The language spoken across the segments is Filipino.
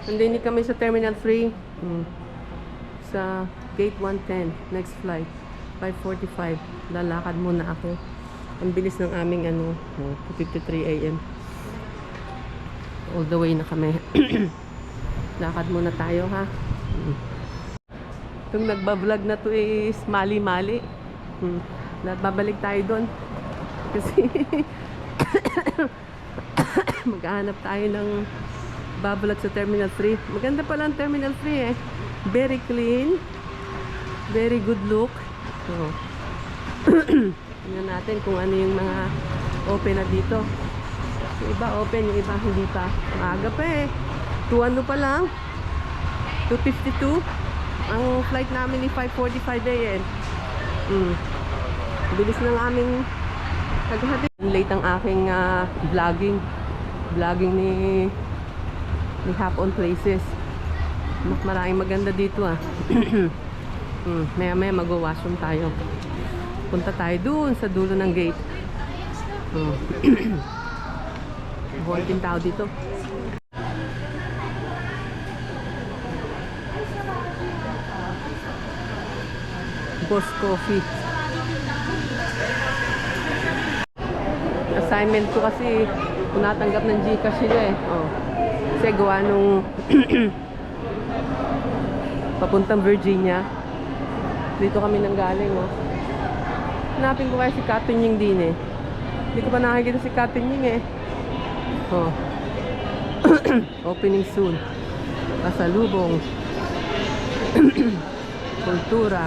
Nandini kami sa Terminal 3. Sa Gate 110. Next flight. 5:45. Lalakad muna ako. Ang bilis ng aming 2:53 AM. All the way na kami. Lakad muna tayo, ha. Itong nagbablog na to is mali-mali. Babalik tayo doon. Kasi maghahanap tayo ng bablog sa Terminal 3. Maganda pala ang Terminal 3 eh. Very clean. Very good look. Tingnan natin kung ano yung mga open na dito. Yung iba open, yung iba hindi pa. Maaga pa eh. 2 ano pa lang. 2:52. Ang flight namin ni 5:45 AM. Bilis ng aming kaghatid. Late ang aking vlogging ni Hop on Places. Maraming maganda dito ah. Maya mag-washroom tayo. Punta tayo doon sa dulo ng gate. Konting tao dito. Boss Coffee. Assignment ko kasi natanggap ng Gcash nila eh. Kasi gawa nung papuntang Virginia. Dito kami nanggaling Hanapin ko kaya si Katunying din eh. Hindi ko pa nakikita si Katunying eh. Opening soon. Pasalubong. Kultura.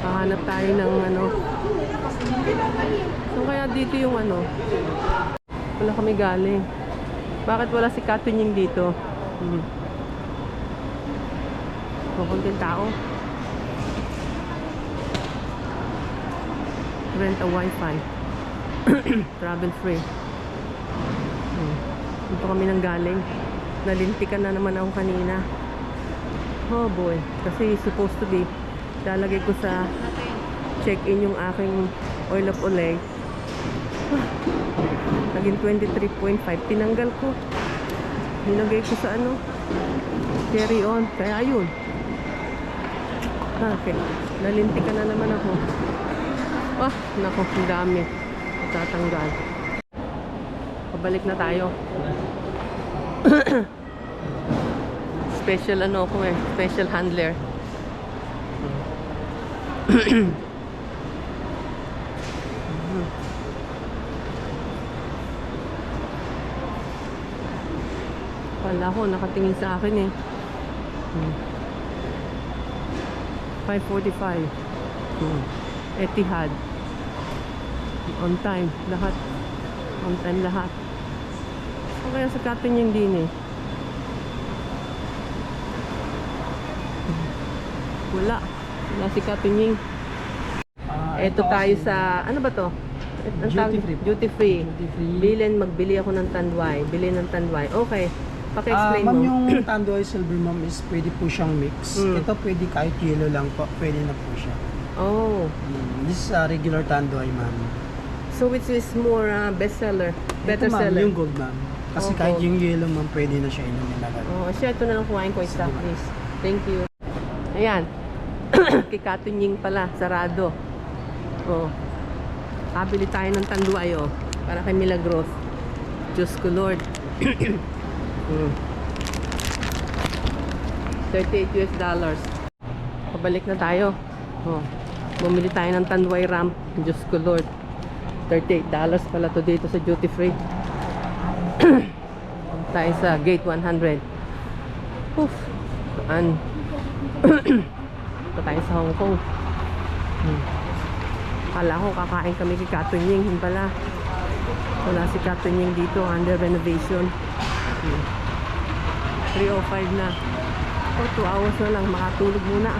Pahanap tayo ng So kaya dito yung wala kami galing. Bakit wala si Katunying dito? Kukunting tao. Rent a wifi. Travel free. Dito kami nang galing. Nalintikan na naman ako kanina. Oh boy. Kasi supposed to be lalagay ko sa check-in yung aking oil of Olay. Naging 23.5. Tinanggal ko. Nilagay ko sa carry on. Kaya ayun. Okay. Nalintikan na naman ako. Nako, ang dami. Tatanggal. Pabalik na tayo. Special special handler. Kala ko nakatingin sa akin eh. 5:45. Etihad. On time lahat. On time lahat. O kaya sa Katunying din eh. Wala si Katunying. Eto tayo sa ano ba to? Duty free. Magbili ako ng tanduay. Bili ng tanduay. Okay. Paki-explain mo. Ma'am, yung Tanduay Silver ma'am is pwede po siyang mix. Ito pwede kahit yellow lang po. Pwede na po siya. This is a regular Tanduay ma'am. So which is more bestseller? Better Ito, seller? yung gold ma'am. Kasi kahit yung yellow ma'am, pwede na siya inumin agad. Siya ito na lang kumain ko isa please. Thank you. Ayan. Kay Katunying pala, sarado. Kabili tayo ng tanduay para kay Milagros. Diyos ko Lord. $38. Pabalik na tayo. Bumili tayo ng tanduay ramp. Diyos ko Lord. $38 pala to dito sa duty free. Tayo sa gate 100. Ito tayo sa Hong Kong. Kala ko kakain kami kay Katunying. Hindi pala. Wala si Katunying dito. Under renovation. 3:05 na. 2 hours na lang. Makatulog muna.